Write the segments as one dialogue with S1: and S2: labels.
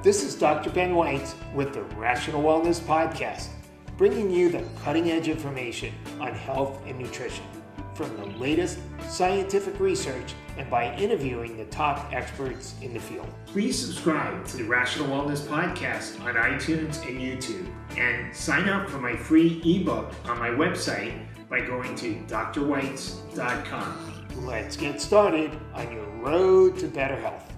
S1: This is Dr. Ben Weitz with the Rational Wellness Podcast, bringing you the cutting-edge information on health and nutrition from the latest scientific research and by interviewing the top experts in the field. Please subscribe to the Rational Wellness Podcast on iTunes and YouTube, and sign up for my free ebook on my website by going to drweitz.com. Let's get started on your road to better health.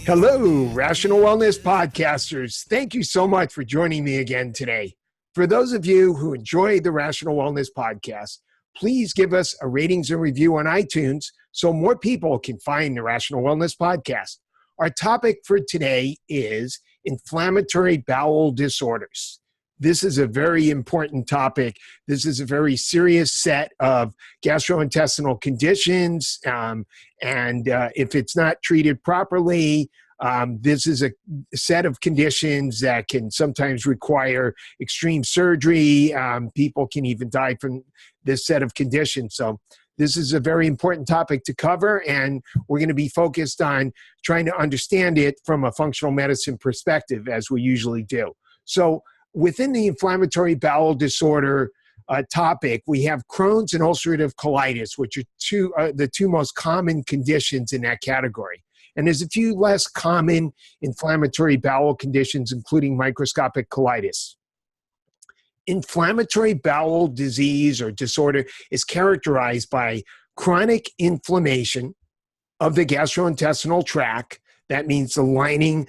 S1: Hello, Rational Wellness Podcasters. Thank you so much for joining me again today. For those of you who enjoy the Rational Wellness Podcast, please give us a ratings and review on iTunes so more people can find the Rational Wellness Podcast. Our topic for today is inflammatory bowel disorders. This is a very important topic. This is a very serious set of gastrointestinal conditions, and if it's not treated properly, this is a set of conditions that can sometimes require extreme surgery. People can even die from this set of conditions. So this is a very important topic to cover, and we're going to be focused on trying to understand it from a functional medicine perspective, as we usually do. So within the inflammatory bowel disorder topic, we have Crohn's and ulcerative colitis, which are the two most common conditions in that category. And there's a few less common inflammatory bowel conditions, including microscopic colitis. Inflammatory bowel disease or disorder is characterized by chronic inflammation of the gastrointestinal tract. That means the lining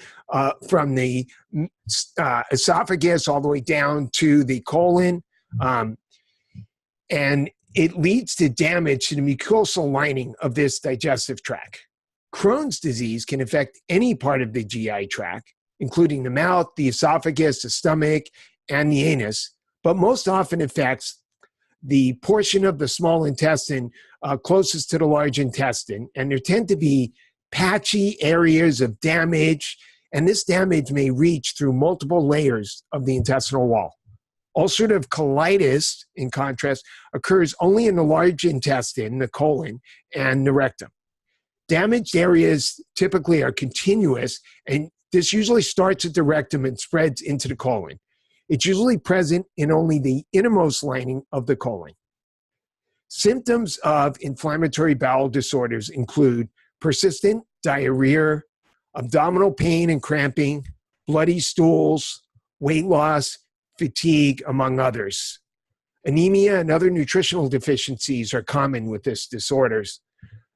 S1: from the esophagus all the way down to the colon. And it leads to damage to the mucosal lining of this digestive tract. Crohn's disease can affect any part of the GI tract, including the mouth, the esophagus, the stomach, and the anus, but most often affects the portion of the small intestine closest to the large intestine. And there tend to be patchy areas of damage, and this damage may reach through multiple layers of the intestinal wall. Ulcerative colitis, in contrast, occurs only in the large intestine, the colon, and the rectum. Damaged areas typically are continuous, and this usually starts at the rectum and spreads into the colon. It's usually present in only the innermost lining of the colon. Symptoms of inflammatory bowel disorders include persistent diarrhea, abdominal pain and cramping, bloody stools, weight loss, fatigue, among others. Anemia and other nutritional deficiencies are common with these disorders.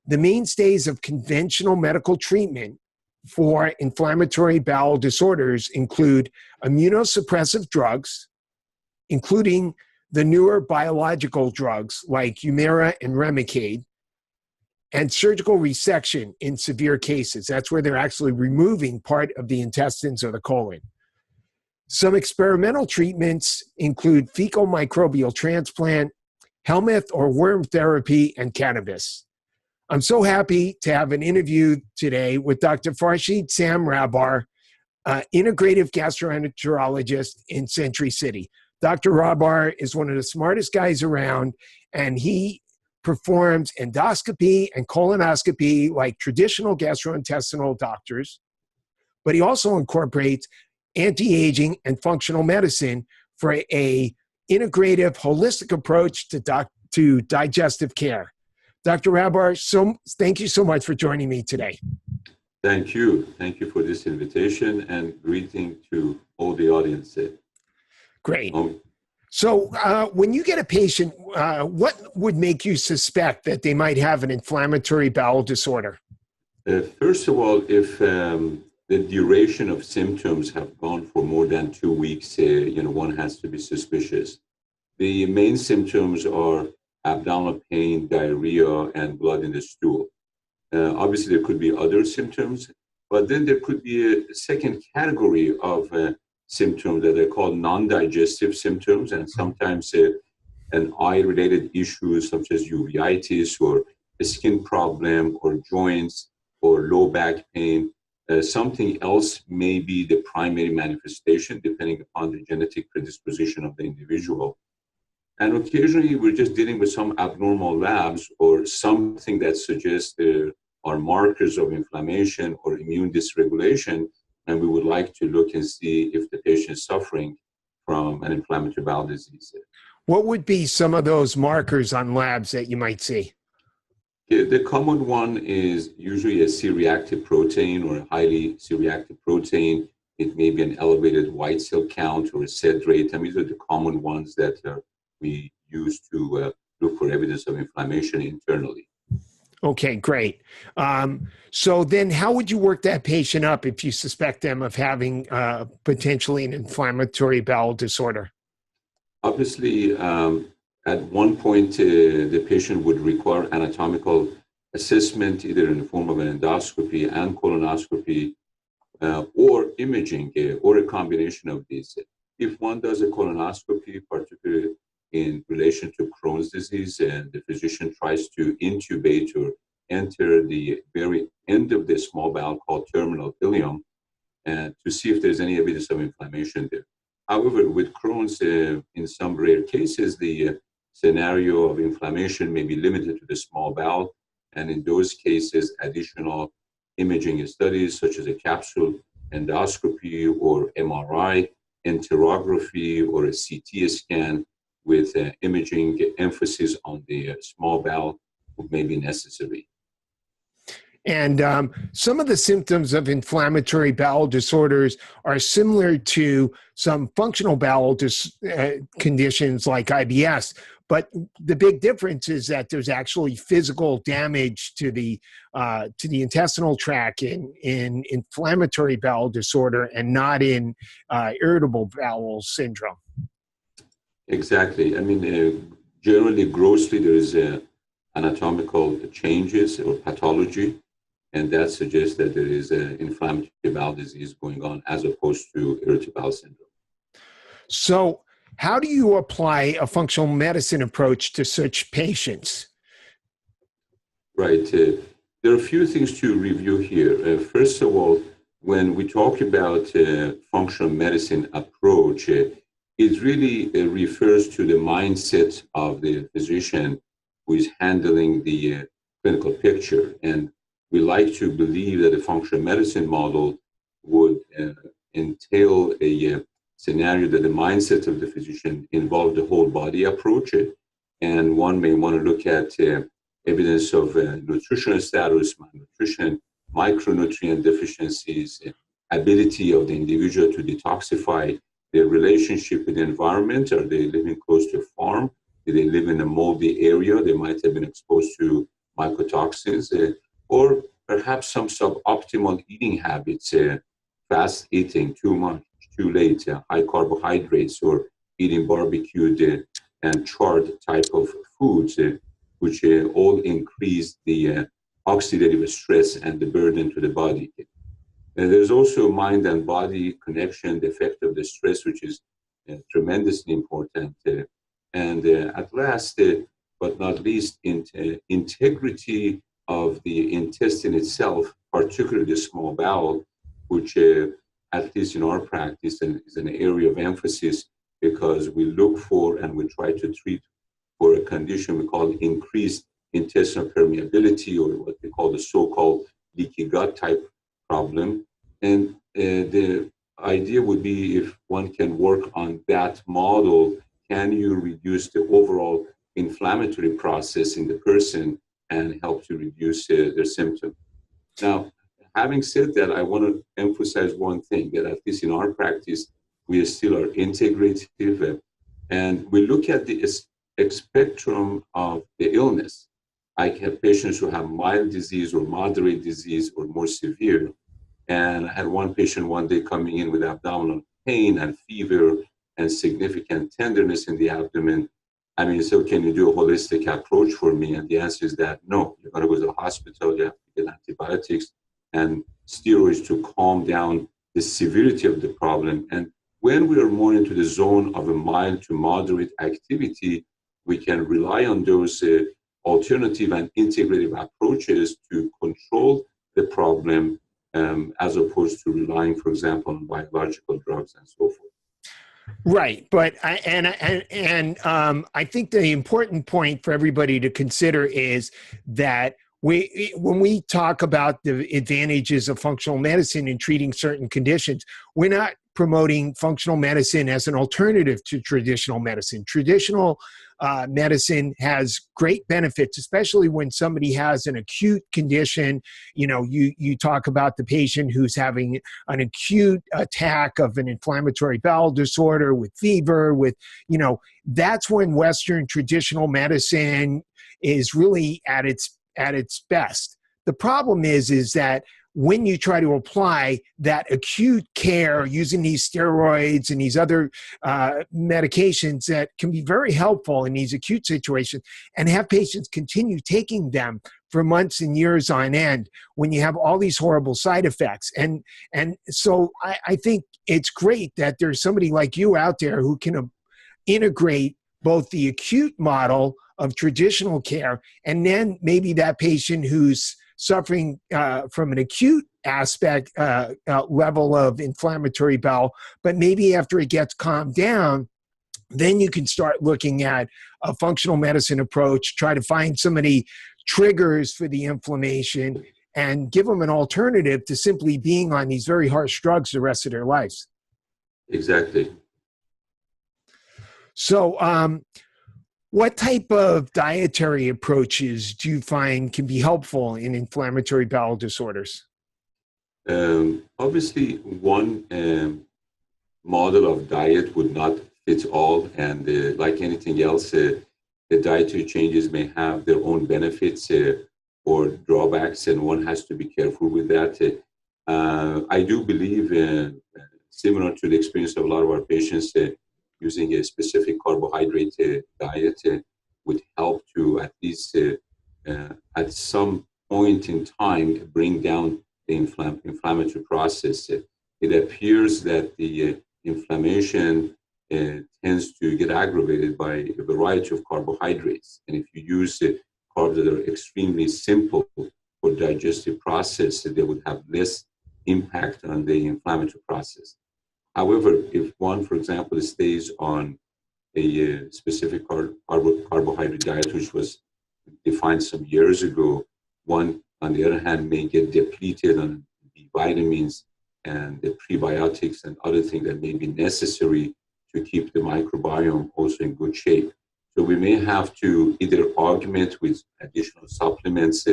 S1: The mainstays of conventional medical treatment for inflammatory bowel disorders include immunosuppressive drugs, including the newer biological drugs like Humira and Remicade, and surgical resection in severe cases. That's where they're actually removing part of the intestines or the colon. Some experimental treatments include fecal microbial transplant, helminth or worm therapy, and cannabis. I'm so happy to have an interview today with Dr. Farshid Sam Rahbar, integrative gastroenterologist in Century City. Dr. Rahbar is one of the smartest guys around, and he performs endoscopy and colonoscopy like traditional gastrointestinal doctors, but he also incorporates anti-aging and functional medicine for a integrative, holistic approach to digestive care. Dr. Rahbar, thank you so much for joining me today.
S2: Thank you. Thank you for this invitation, and greeting to all the audience.
S1: Great. So when you get a patient, what would make you suspect that they might have an inflammatory bowel disorder?
S2: First of all, if the duration of symptoms have gone for more than 2 weeks, one has to be suspicious. The main symptoms are abdominal pain, diarrhea, and blood in the stool. Obviously, there could be other symptoms, but then there could be a second category of symptoms that are called non-digestive symptoms, and sometimes an eye-related issue such as uveitis or a skin problem or joints or low back pain. Something else may be the primary manifestation depending upon the genetic predisposition of the individual. And occasionally we're just dealing with some abnormal labs or something that suggests are markers of inflammation or immune dysregulation, and we would like to look and see if the patient is suffering from an inflammatory bowel disease.
S1: What would be some of those markers on labs that you might see?
S2: The common one is usually a C-reactive protein or a highly C-reactive protein. It may be an elevated white cell count or a SED rate. I mean, these are the common ones that we use to look for evidence of inflammation internally.
S1: Okay, great. So then how would you work that patient up if you suspect them of having potentially an inflammatory bowel disorder?
S2: Obviously, at one point, the patient would require anatomical assessment, either in the form of an endoscopy and colonoscopy, or imaging, or a combination of these. If one does a colonoscopy, particularly in relation to Crohn's disease, and the physician tries to intubate or enter the very end of the small bowel called terminal ileum, and to see if there's any evidence of inflammation there. However, with Crohn's, in some rare cases, the scenario of inflammation may be limited to the small bowel, and in those cases, additional imaging studies such as a capsule endoscopy or MRI, enterography, or a CT scan with imaging emphasis on the small bowel may be necessary.
S1: And some of the symptoms of inflammatory bowel disorders are similar to some functional bowel conditions like IBS. But the big difference is that there's actually physical damage to the intestinal tract in inflammatory bowel disorder and not in irritable bowel syndrome.
S2: Exactly. I mean, generally, grossly, there is anatomical changes or pathology, and that suggests that there is an inflammatory bowel disease going on as opposed to irritable bowel syndrome.
S1: So how do you apply a functional medicine approach to such patients?
S2: Right. There are a few things to review here. First of all, when we talk about functional medicine approach, it really refers to the mindset of the physician who is handling the clinical picture. And we like to believe that a functional medicine model would entail a scenario that the mindset of the physician involved the whole body approach. And one may want to look at evidence of nutritional status, malnutrition, micronutrient deficiencies, ability of the individual to detoxify, their relationship with the environment. Are they living close to a farm? Do they live in a moldy area? They might have been exposed to mycotoxins, or perhaps some suboptimal eating habits, fast eating, too much, too late, high carbohydrates, or eating barbecued and charred type of foods, which all increase the oxidative stress and the burden to the body. And there's also mind and body connection, the effect of the stress, which is tremendously important. And at last, but not least, integrity of the intestine itself, particularly the small bowel, which at least in our practice is an area of emphasis, because we look for and we try to treat for a condition we call increased intestinal permeability, or what we call the so-called leaky gut type problem. And the idea would be, if one can work on that model, can you reduce the overall inflammatory process in the person and help to reduce their symptoms? Now, having said that, I want to emphasize one thing, that at least in our practice, we still are integrative, and we look at the spectrum of the illness. I have patients who have mild disease or moderate disease or more severe. And I had one patient one day coming in with abdominal pain and fever and significant tenderness in the abdomen. I mean, so can you do a holistic approach for me? And the answer is that no, you're going to go to the hospital, you have to get antibiotics and steroids to calm down the severity of the problem. And when we are more into the zone of a mild to moderate activity, we can rely on those alternative and integrative approaches to control the problem, as opposed to relying, for example, on biological drugs and so forth.
S1: Right, but I think the important point for everybody to consider is that when we talk about the advantages of functional medicine in treating certain conditions, we're not promoting functional medicine as an alternative to traditional medicine. Traditional medicine has great benefits, especially when somebody has an acute condition. You talk about the patient who's having an acute attack of an inflammatory bowel disorder with fever, that's when Western traditional medicine is really at its best. The problem is that when you try to apply that acute care using these steroids and these other medications that can be very helpful in these acute situations, and have patients continue taking them for months and years on end, when you have all these horrible side effects. And so I think it's great that there's somebody like you out there who can integrate both the acute model of traditional care, and then maybe that patient who's suffering from an acute aspect level of inflammatory bowel, but maybe after it gets calmed down, then you can start looking at a functional medicine approach, try to find some of the triggers for the inflammation, and give them an alternative to simply being on these very harsh drugs the rest of their lives.
S2: Exactly.
S1: So, what type of dietary approaches do you find can be helpful in inflammatory bowel disorders?
S2: Obviously, one model of diet would not fit all, and like anything else, the dietary changes may have their own benefits or drawbacks, and one has to be careful with that. I do believe, similar to the experience of a lot of our patients, using a specific carbohydrate diet would help to at least at some point in time bring down the inflammatory process. It appears that the inflammation tends to get aggravated by a variety of carbohydrates. And if you use carbs that are extremely simple for digestive process, they would have less impact on the inflammatory process. However, if one, for example, stays on a specific carbohydrate diet, which was defined some years ago, one, on the other hand, may get depleted on the vitamins and the prebiotics and other things that may be necessary to keep the microbiome also in good shape. So we may have to either augment with additional supplements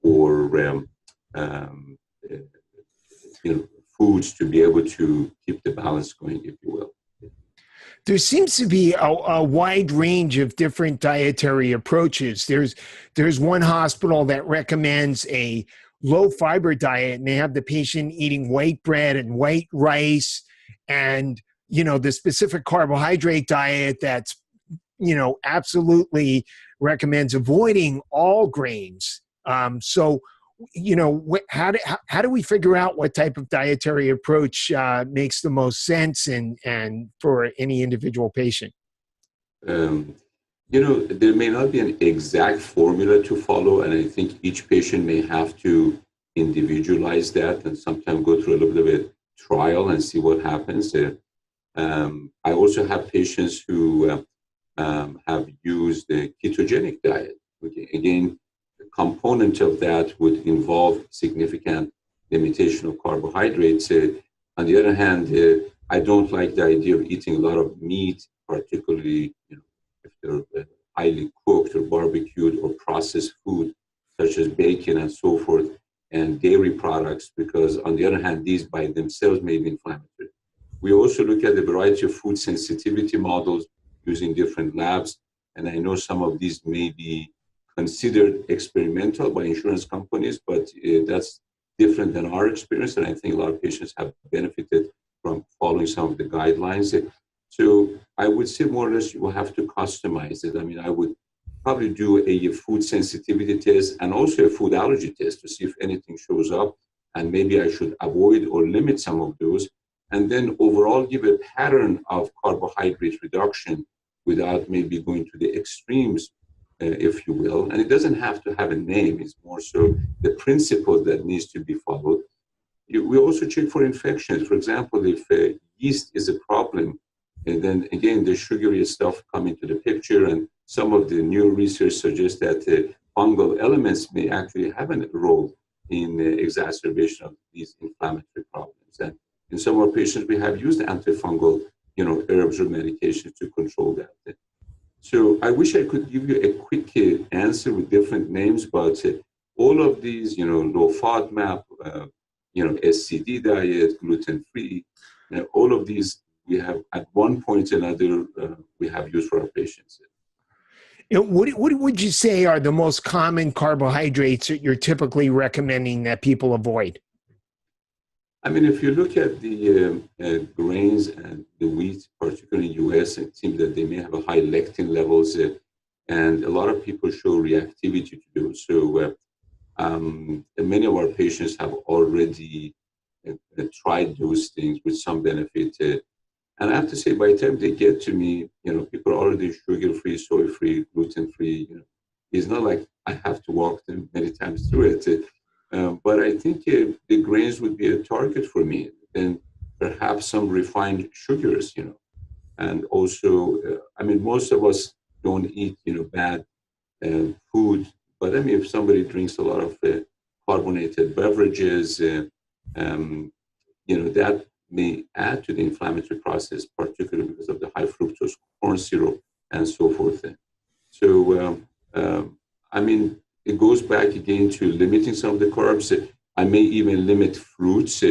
S2: or foods to be able to keep the balance going, if you will.
S1: There seems to be a wide range of different dietary approaches. There's one hospital that recommends a low fiber diet, and they have the patient eating white bread and white rice, and the specific carbohydrate diet that's absolutely recommends avoiding all grains. So how do we figure out what type of dietary approach makes the most sense and for any individual patient?
S2: There may not be an exact formula to follow, and I think each patient may have to individualize that and sometimes go through a little bit of a trial and see what happens. I also have patients who have used the ketogenic diet. Again, component of that would involve significant limitation of carbohydrates. On the other hand, I don't like the idea of eating a lot of meat, particularly if they're highly cooked or barbecued or processed food, such as bacon and so forth, and dairy products, because on the other hand, these by themselves may be inflammatory. We also look at a variety of food sensitivity models using different labs, and I know some of these may be considered experimental by insurance companies, but that's different than our experience, and I think a lot of patients have benefited from following some of the guidelines. So I would say more or less you will have to customize it. I mean, I would probably do a food sensitivity test and also a food allergy test to see if anything shows up, and maybe I should avoid or limit some of those, and then overall give a pattern of carbohydrate reduction without maybe going to the extremes, if you will. And it doesn't have to have a name. It's more so the principle that needs to be followed. We also check for infections. For example, if yeast is a problem, and then again, the sugary stuff come into the picture, and some of the new research suggests that fungal elements may actually have a role in exacerbation of these inflammatory problems. And in some of our patients, we have used antifungal, herbs or medications to control that. So I wish I could give you a quick answer with different names, but all of these, low FODMAP, SCD diet, gluten-free, all of these we have at one point or another, we have used for our patients.
S1: What would you say are the most common carbohydrates that you're typically recommending that people avoid?
S2: I mean, if you look at the grains and the wheat, particularly in the US, it seems that they may have a high lectin levels, and a lot of people show reactivity to those. So many of our patients have already tried those things with some benefit. And I have to say, by the time they get to me, people are already sugar-free, soy-free, gluten-free. It's not like I have to walk them many times through it. But I think the grains would be a target for me, and perhaps some refined sugars, and also, most of us don't eat, bad food, but if somebody drinks a lot of carbonated beverages, that may add to the inflammatory process, particularly because of the high fructose corn syrup and so forth. So, it goes back again to limiting some of the carbs. I may even limit fruits,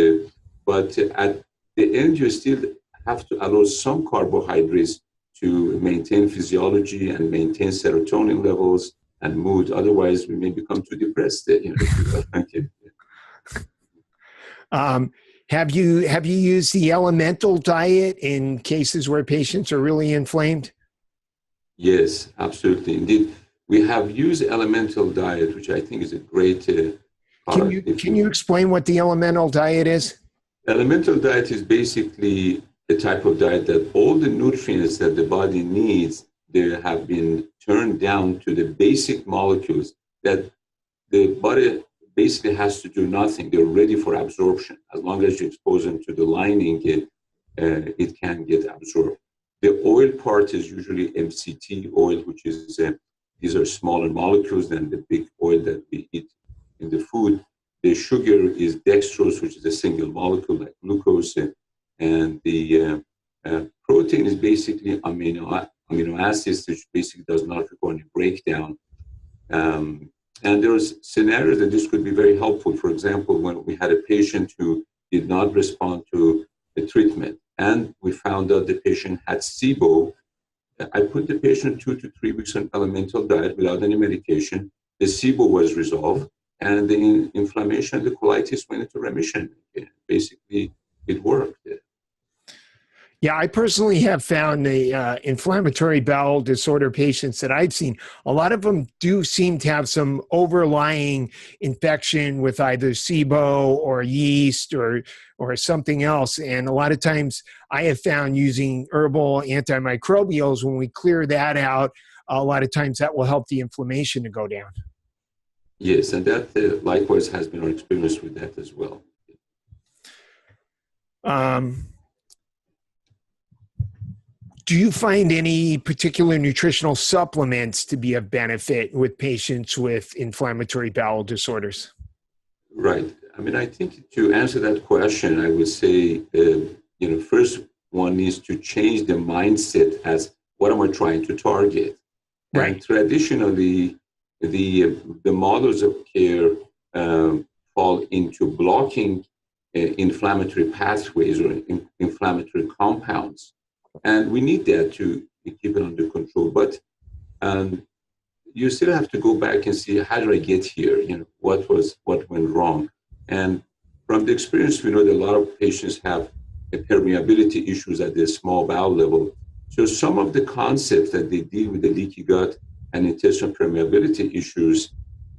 S2: but at the end, you still have to allow some carbohydrates to maintain physiology and maintain serotonin levels and mood. Otherwise, we may become too depressed.
S1: Have you used the elemental diet in cases where patients are really inflamed?
S2: Yes, absolutely. Indeed. We have used elemental diet, which I think is a great product.
S1: Can you explain what the elemental diet is?
S2: Elemental diet is basically a type of diet that all the nutrients that the body needs, they have been turned down to the basic molecules that the body basically has to do nothing. They're ready for absorption. As long as you expose them to the lining, it can get absorbed. The oil part is usually MCT oil, which is these are smaller molecules than the big oil that we eat in the food. The sugar is dextrose, which is a single molecule like glucose, and the protein is basically amino acids, which basically does not require any breakdown. And there's scenarios that this could be very helpful. For example, when we had a patient who did not respond to the treatment, and we found out the patient had SIBO, I put the patient 2 to 3 weeks on elemental diet without any medication. The SIBO was resolved, and the inflammation, the colitis went into remission. Basically, it worked.
S1: Yeah, I personally have found the inflammatory bowel disorder patients that I've seen, a lot of them do seem to have some overlying infection with either SIBO or yeast or something else. And a lot of times I have found using herbal antimicrobials, when we clear that out, a lot of times that will help the inflammation to go down.
S2: Yes, and that likewise has been our experience with that as well.
S1: Do you find any particular nutritional supplements to be of benefit with patients with inflammatory bowel disorders?
S2: Right. I think to answer that question, I would say, first one needs to change the mindset as what am I trying to target?
S1: Right.
S2: And traditionally, the models of care fall into blocking inflammatory pathways or inflammatory compounds. And we need that to keep it under control. But you still have to go back and see, how did I get here? What went wrong? And from the experience, we know that a lot of patients have permeability issues at the small bowel level. So some of the concepts that they deal with the leaky gut and intestinal permeability issues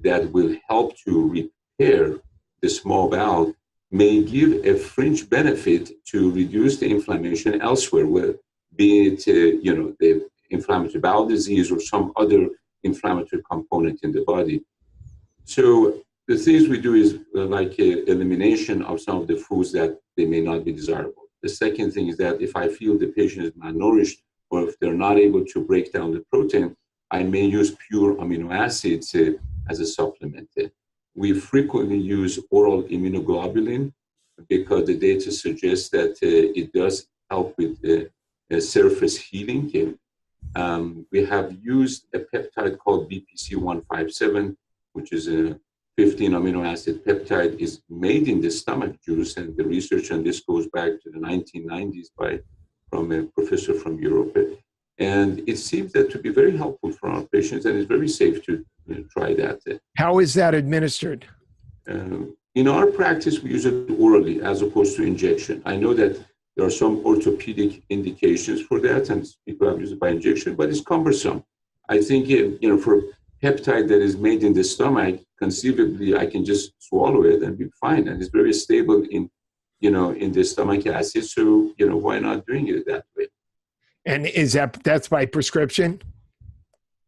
S2: that will help to repair the small bowel may give a fringe benefit to reduce the inflammation elsewhere, be it the inflammatory bowel disease or some other inflammatory component in the body. So the things we do is like elimination of some of the foods that they may not be desirable. The second thing is that if I feel the patient is malnourished or if they're not able to break down the protein, I may use pure amino acids as a supplement. We frequently use oral immunoglobulin because the data suggests that it does help with surface healing. We have used a peptide called BPC-157, which is a 15 amino acid peptide, is made in the stomach juice, and the research on this goes back to the 1990s from a professor from Europe. And it seems that to be very helpful for our patients, and it's very safe to try that.
S1: How is that administered?
S2: In our practice, we use it orally as opposed to injection. I know that there are some orthopedic indications for that, and people have used it by injection, but it's cumbersome. I think, for peptide that is made in the stomach, conceivably, I can just swallow it and be fine. And it's very stable in the stomach acid. So, why not doing it that way?
S1: And that's by prescription?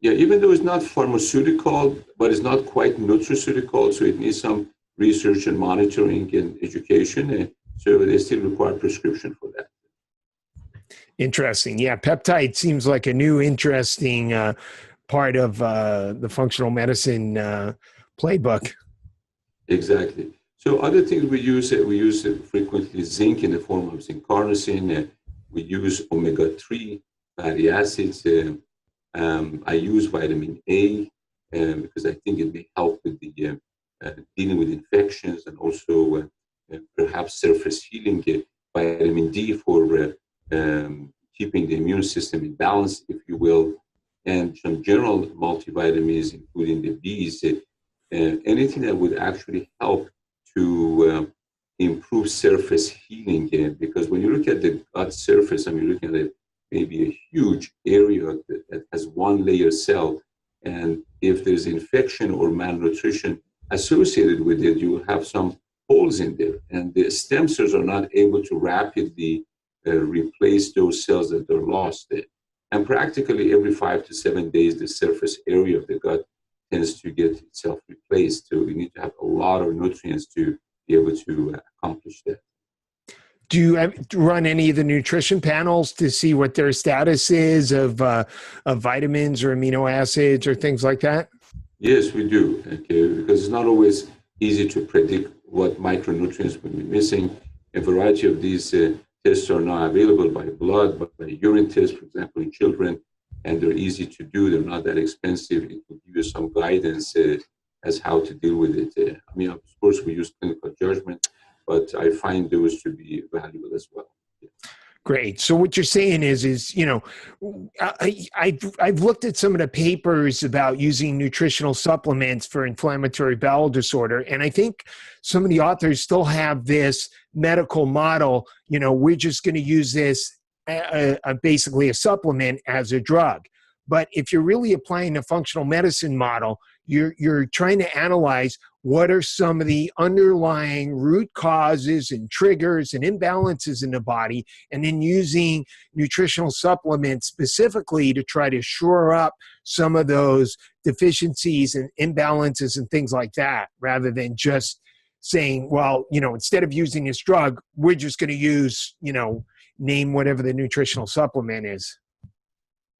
S2: Yeah, even though it's not pharmaceutical, but it's not quite nutraceutical, so it needs some research and monitoring and education. So they still require prescription for that.
S1: Interesting. Yeah, peptide seems like a new interesting part of the functional medicine playbook.
S2: Exactly. So other things we use frequently zinc in the form of zinc carnosine. We use omega-3 fatty acids. I use vitamin A because I think it may help with the dealing with infections and also perhaps surface healing. Vitamin D for keeping the immune system in balance, if you will, and some general multivitamins, including the Bs. Anything that would actually help to improve surface healing, because when you look at the gut surface, you're looking at maybe a huge area that has one layer cell, and if there's infection or malnutrition associated with it, you will have some holes in there, and the stem cells are not able to rapidly replace those cells that are lost. And practically every 5 to 7 days, the surface area of the gut tends to get itself replaced. So we need to have a lot of nutrients to be able to accomplish that.
S1: Do you run any of the nutrition panels to see what their status is of vitamins or amino acids or things like that?
S2: Yes, we do. Okay, because it's not always easy to predict what micronutrients will be missing. A variety of these tests are now available by blood, by urine tests, for example, in children, and they're easy to do. They're not that expensive. It will give you some guidance as how to deal with it. Of course, we use clinical judgment, but I find those to be valuable as well. Yeah.
S1: Great. So what you're saying is I've looked at some of the papers about using nutritional supplements for inflammatory bowel disorder, and I think some of the authors still have this medical model. We're just going to use this basically a supplement as a drug. But if you're really applying a functional medicine model, you're trying to analyze what are some of the underlying root causes and triggers and imbalances in the body, and then using nutritional supplements specifically to try to shore up some of those deficiencies and imbalances and things like that, rather than just saying, well, instead of using this drug, we're just going to use, name whatever the nutritional supplement is.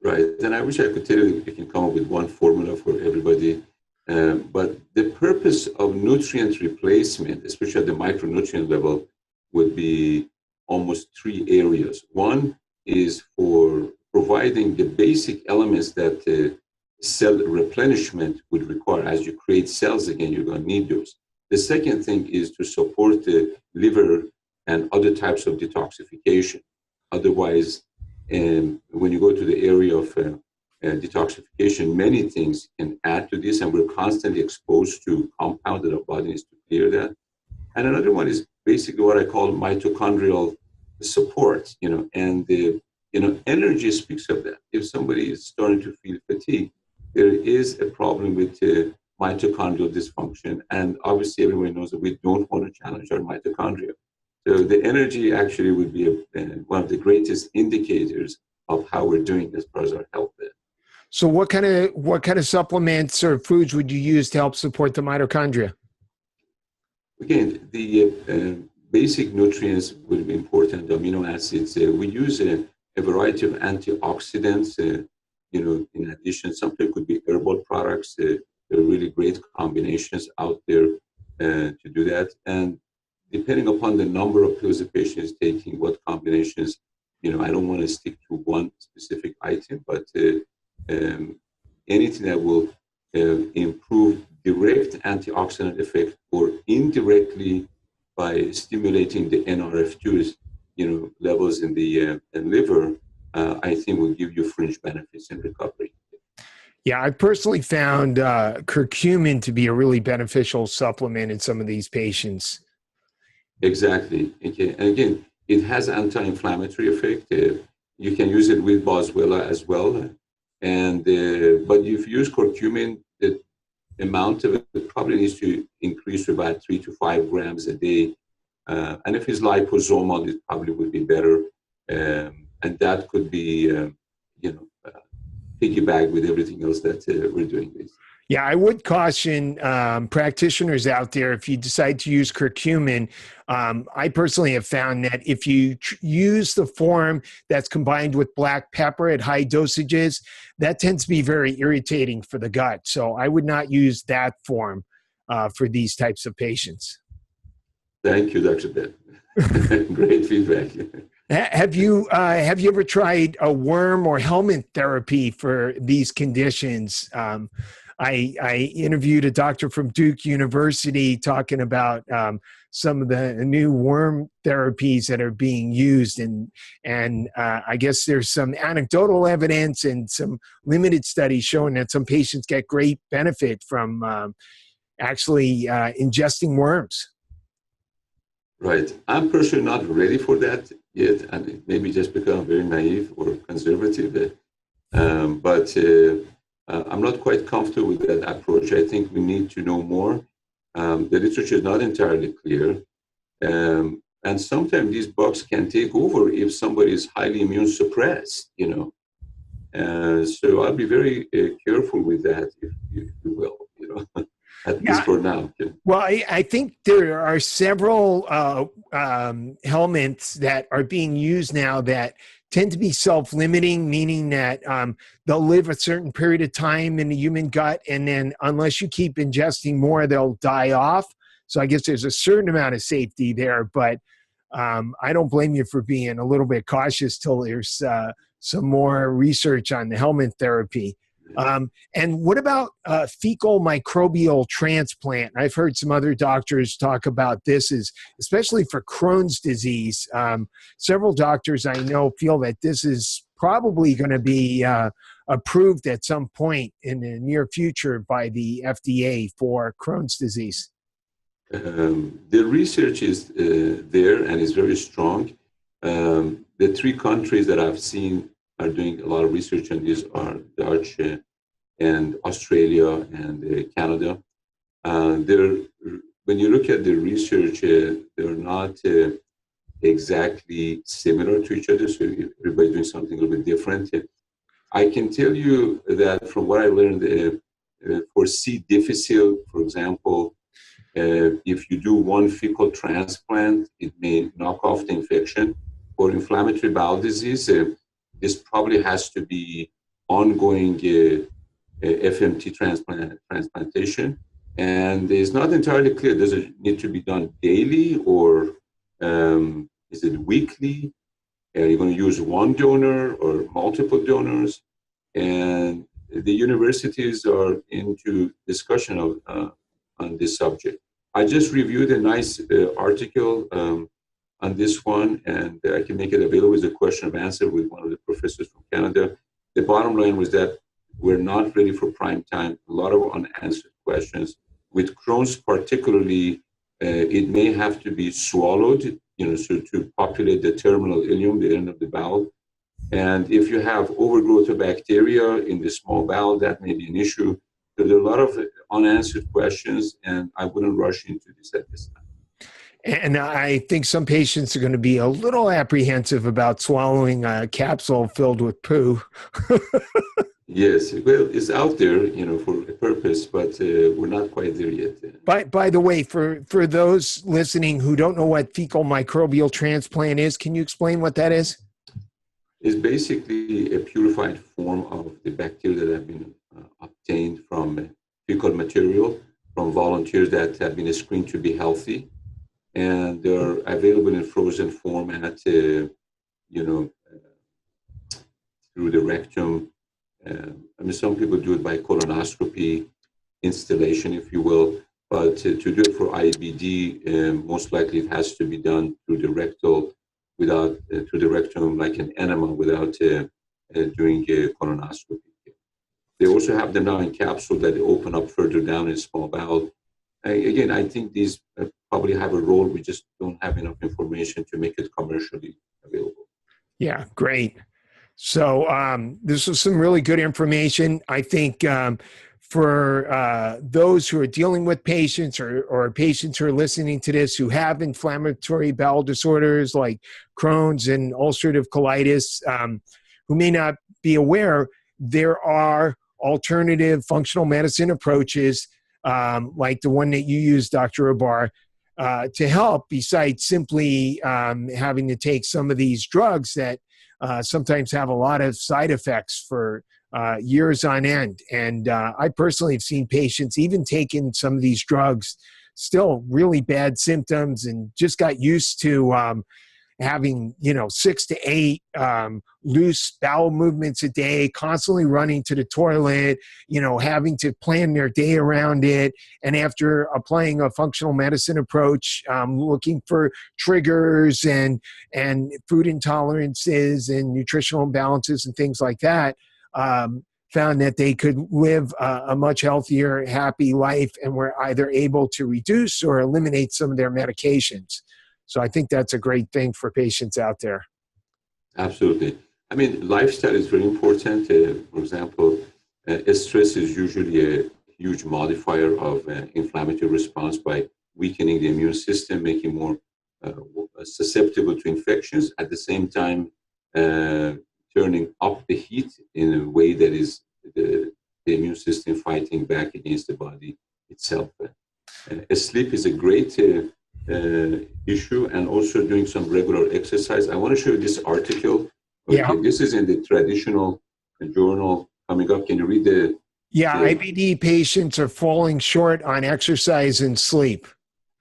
S2: Right. And I wish I could tell you that we can come up with one formula for everybody. But the purpose of nutrient replacement, especially at the micronutrient level, would be almost 3 areas. One is for providing the basic elements that cell replenishment would require. As you create cells again, you're going to need those. The second thing is to support the liver and other types of detoxification. Otherwise, when you go to the area of detoxification, many things can add to this, and we're constantly exposed to compounds that our body needs to clear that. And another one is basically what I call mitochondrial support, and the energy speaks of that. If somebody is starting to feel fatigue, there is a problem with mitochondrial dysfunction, and obviously everyone knows that we don't want to challenge our mitochondria. So the energy actually would be one of the greatest indicators of how we're doing as far as our health is.
S1: So what kind of supplements or foods would you use to help support the mitochondria?
S2: Again, the basic nutrients would be important, the amino acids. We use a variety of antioxidants. In addition, something could be herbal products. There are really great combinations out there to do that. And depending upon the number of pills the patient is taking, what combinations, I don't want to stick to one specific item, but anything that will improve direct antioxidant effect or indirectly by stimulating the NRF2s, levels in the liver, I think will give you fringe benefits in recovery.
S1: Yeah, I personally found curcumin to be a really beneficial supplement in some of these patients.
S2: Exactly. Okay. And again, it has anti-inflammatory effect. You can use it with boswellia as well. And but if you use curcumin, the amount of it probably needs to increase to about 3 to 5 grams a day. And if it's liposomal, it probably would be better. And that could be, piggyback with everything else that we're doing this.
S1: Yeah, I would caution practitioners out there, if you decide to use curcumin, I personally have found that if you use the form that's combined with black pepper at high dosages, that tends to be very irritating for the gut. So I would not use that form for these types of patients.
S2: Thank you, Dr. Ben. Great feedback.
S1: Have you ever tried a worm or helminth therapy for these conditions? I interviewed a doctor from Duke University talking about some of the new worm therapies that are being used, and I guess there's some anecdotal evidence and some limited studies showing that some patients get great benefit from actually ingesting worms.
S2: Right. I'm personally not ready for that yet, and it maybe just because I'm very naive or conservative. But I'm not quite comfortable with that approach. I think we need to know more. The literature is not entirely clear. And sometimes these bugs can take over if somebody is highly immune suppressed, So I'll be very careful with that, if you will, at least for now.
S1: Well, I think there are several helminths that are being used now that tend to be self-limiting, meaning that they'll live a certain period of time in the human gut, and then unless you keep ingesting more, they'll die off. So I guess there's a certain amount of safety there, but I don't blame you for being a little bit cautious till there's some more research on the helminth therapy. And what about fecal microbial transplant? I've heard some other doctors talk about this, especially for Crohn's disease. Several doctors I know feel that this is probably going to be approved at some point in the near future by the FDA for Crohn's disease.
S2: The research is there and is very strong. The 3 countries that I've seen are doing a lot of research on this are Dutch and Australia and Canada. When you look at the research, they're not exactly similar to each other, so everybody's doing something a little bit different. I can tell you that from what I learned, for C. difficile, for example, if you do one fecal transplant, it may knock off the infection. For inflammatory bowel disease, this probably has to be ongoing FMT transplantation. And it's not entirely clear, does it need to be done daily or is it weekly? Are you going to use one donor or multiple donors? And the universities are into discussion on this subject. I just reviewed a nice article on this one, and I can make it available as a question and answer with one of the professors from Canada. The bottom line was that we're not ready for prime time. A lot of unanswered questions. With Crohn's particularly, it may have to be swallowed, so to populate the terminal ileum, the end of the bowel. And if you have overgrowth of bacteria in the small bowel, that may be an issue. So there are a lot of unanswered questions, and I wouldn't rush into this at this time.
S1: And I think some patients are going to be a little apprehensive about swallowing a capsule filled with poo.
S2: Yes, well, it's out there, for a purpose, but we're not quite there yet.
S1: By the way, for those listening who don't know what fecal microbial transplant is, can you explain what that is?
S2: It's basically a purified form of the bacteria that have been obtained from fecal material from volunteers that have been screened to be healthy, and they're available in frozen format, through the rectum. Some people do it by colonoscopy installation, if you will, but to do it for IBD, most likely it has to be done through the rectal, through the rectum, like an enema, without doing a colonoscopy. They also have them now in capsule that open up further down in small bowel. Again, I think these probably have a role. We just don't have enough information to make it commercially available.
S1: Yeah, great. So this was some really good information. I think for those who are dealing with patients or patients who are listening to this who have inflammatory bowel disorders like Crohn's and ulcerative colitis, who may not be aware, there are alternative functional medicine approaches like the one that you use, Dr. Rahbar, to help, besides simply having to take some of these drugs that sometimes have a lot of side effects for years on end. And I personally have seen patients even taking some of these drugs, still really bad symptoms, and just got used to having 6 to 8 loose bowel movements a day, constantly running to the toilet, having to plan their day around it. And after applying a functional medicine approach, looking for triggers and food intolerances and nutritional imbalances and things like that, found that they could live a much healthier, happy life, and were either able to reduce or eliminate some of their medications. So I think that's a great thing for patients out there.
S2: Absolutely. Lifestyle is very important. For example, stress is usually a huge modifier of inflammatory response by weakening the immune system, making more susceptible to infections. At the same time, turning up the heat in a way that is the immune system fighting back against the body itself. Sleep is a great issue, and also doing some regular exercise. I want to show you this article. Okay, yeah. This is in the traditional journal coming up. Can you read the...
S1: Yeah, IBD patients are falling short on exercise and sleep.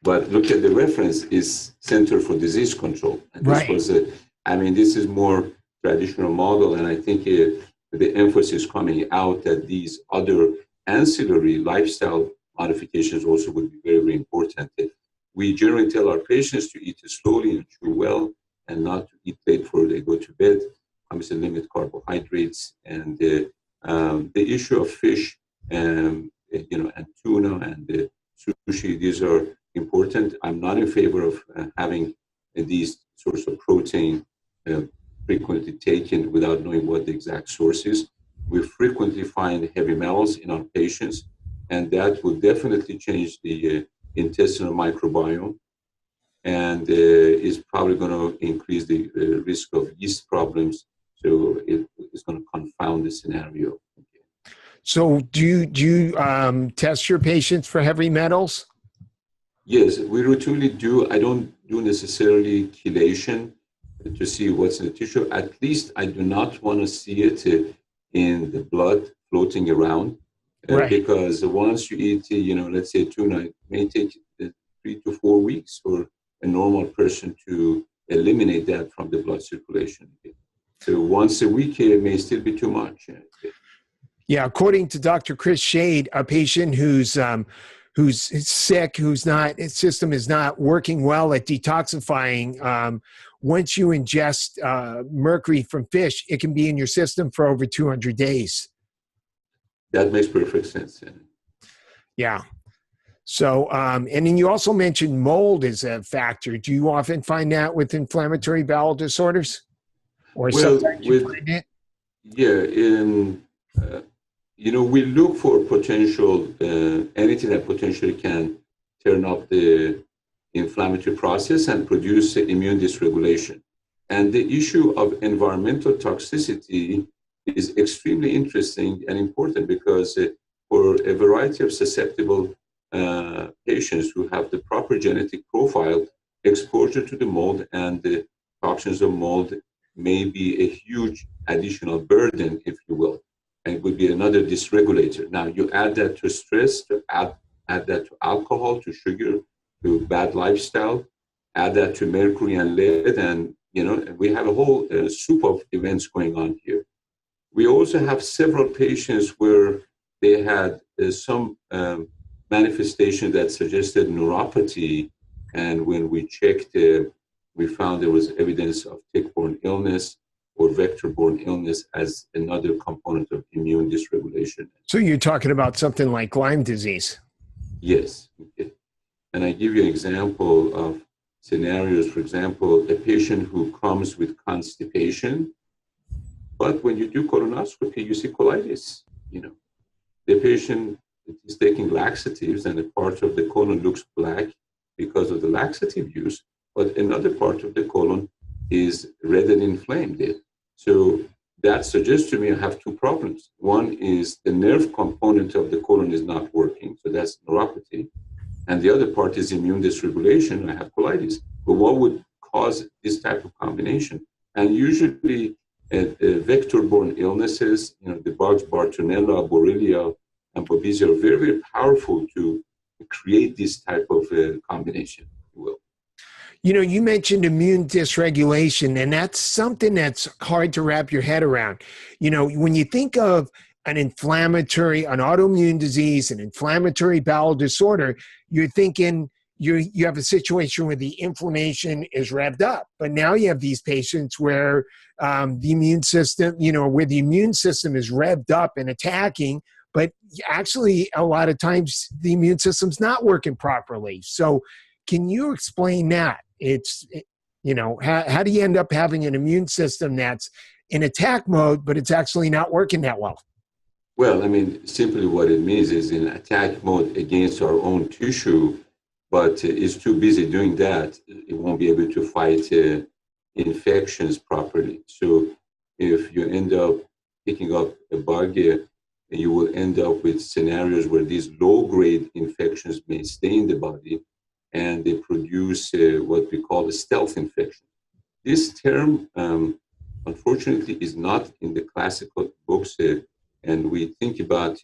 S2: But look at the reference is Center for Disease Control. And this
S1: right.
S2: was this is more traditional model, and I think the emphasis coming out that these other ancillary lifestyle modifications also would be very, very important. We generally tell our patients to eat slowly and chew well, and not to eat late before they go to bed. Obviously, limit carbohydrates, and the issue of fish, and tuna and sushi. These are important. I'm not in favor of having these sorts of protein frequently taken without knowing what the exact source is. We frequently find heavy metals in our patients, and that will definitely change the intestinal microbiome, and is probably going to increase the risk of yeast problems. So it's going to confound the scenario.
S1: So do you test your patients for heavy metals?
S2: Yes, we routinely do. I don't do necessarily chelation to see what's in the tissue. At least I do not want to see it in the blood floating around.
S1: Right.
S2: Because once you eat, let's say tuna, it may take 3 to 4 weeks for a normal person to eliminate that from the blood circulation. So once a week may still be too much.
S1: Yeah, according to Dr. Chris Shade, a patient who's sick, his system is not working well at detoxifying, once you ingest mercury from fish, it can be in your system for over 200 days.
S2: That makes perfect sense.
S1: Yeah. So, and then you also mentioned mold as a factor. Do you often find that with inflammatory bowel disorders? Or sometimes you find it?
S2: Yeah, we look for potential, anything that potentially can turn up the inflammatory process and produce immune dysregulation. And the issue of environmental toxicity is extremely interesting and important, because for a variety of susceptible patients who have the proper genetic profile, exposure to the mold and the toxins of mold may be a huge additional burden, if you will. and it would be another dysregulator. Now, you add that to stress, add that to alcohol, to sugar, to bad lifestyle, add that to mercury and lead, and we have a whole soup of events going on here. We also have several patients where they had some manifestation that suggested neuropathy, and when we checked, we found there was evidence of tick-borne illness or vector-borne illness as another component of immune dysregulation.
S1: So you're talking about something like Lyme disease?
S2: Yes. Okay. And I give you an example of scenarios. For example, a patient who comes with constipation, but when you do colonoscopy, you see colitis. The patient is taking laxatives, and a part of the colon looks black because of the laxative use, but another part of the colon is red and inflamed. So that suggests to me I have two problems. One is the nerve component of the colon is not working, so that's neuropathy. And the other part is immune dysregulation. I have colitis. But what would cause this type of combination? And usually vector-borne illnesses, the bugs, Bartonella, Borrelia, and Babesia are very, very powerful to create this type of combination, if you will.
S1: You mentioned immune dysregulation, and that's something that's hard to wrap your head around. When you think of an autoimmune disease, an inflammatory bowel disorder, you're thinking you have a situation where the inflammation is revved up. But now you have these patients where the immune system, where the immune system is revved up and attacking, but actually a lot of times the immune system's not working properly. So can you explain that? How do you end up having an immune system that's in attack mode, but it's actually not working that well?
S2: Well, simply what it means is in attack mode against our own tissue, but it's too busy doing that. It won't be able to fight infections properly. So if you end up picking up a bug, you will end up with scenarios where these low-grade infections may stay in the body, and they produce what we call a stealth infection. This term, unfortunately, is not in the classical books, and we think about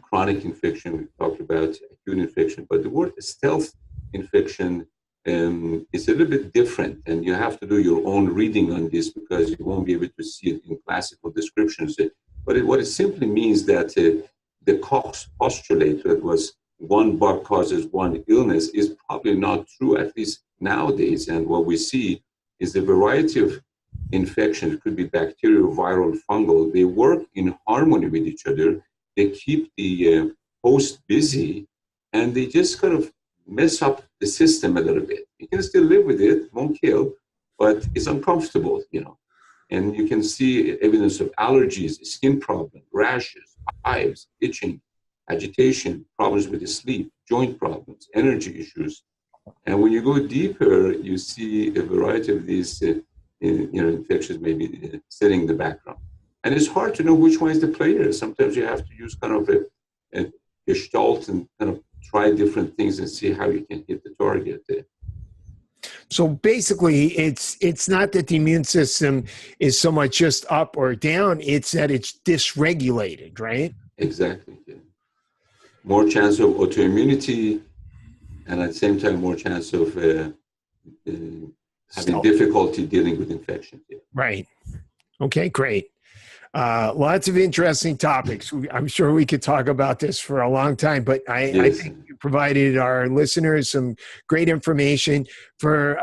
S2: chronic infection, we talked about acute infection, but the word stealth infection is a little bit different, and you have to do your own reading on this because you won't be able to see it in classical descriptions. But what it simply means that the Koch's postulate that was one bug causes one illness is probably not true, at least nowadays. And what we see is a variety of infections. It could be bacterial, viral, fungal. They work in harmony with each other. They keep the host busy, and they just kind of mess up the system a little bit. You can still live with it, won't kill, but it's uncomfortable, And you can see evidence of allergies, skin problems, rashes, hives, itching, agitation, problems with the sleep, joint problems, energy issues. And when you go deeper, you see a variety of these infections maybe sitting in the background. And it's hard to know which one is the player. Sometimes you have to use kind of a gestalt and kind of try different things and see how you can hit the target.
S1: So basically, it's not that the immune system is so much just up or down, it's that it's dysregulated, right?
S2: Exactly. Yeah. More chance of autoimmunity, and at the same time, more chance of having difficulty dealing with infection. Yeah.
S1: Right. Okay, great. Lots of interesting topics. I'm sure we could talk about this for a long time, but I think you provided our listeners some great information. For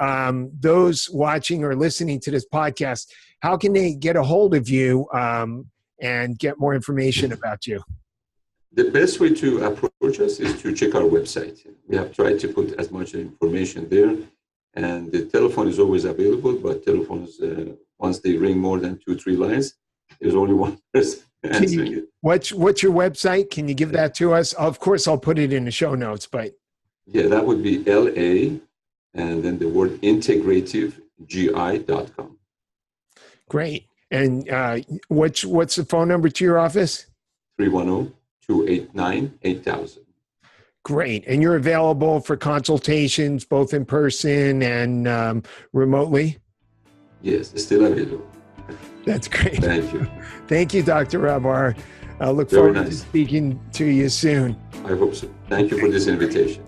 S1: those watching or listening to this podcast, how can they get a hold of you and get more information about you?
S2: The best way to approach us is to check our website. We have tried to put as much information there, and the telephone is always available, but telephones, once they ring more than 2-3 lines, there's only one person answering it.
S1: What's your website? Can you give that to us? Of course, I'll put it in the show notes, but.
S2: Yeah, that would be LA, and then the word integrativegi.com.
S1: Great. And what's the phone number to your office?
S2: 310-289-8000.
S1: Great. And you're available for consultations, both in person and remotely?
S2: Yes, it's still available.
S1: That's great.
S2: Thank you.
S1: Thank you, Dr. Rahbar. I look
S2: Very
S1: forward to
S2: nice.
S1: speaking to you soon.
S2: I hope so. Thank you for this invitation.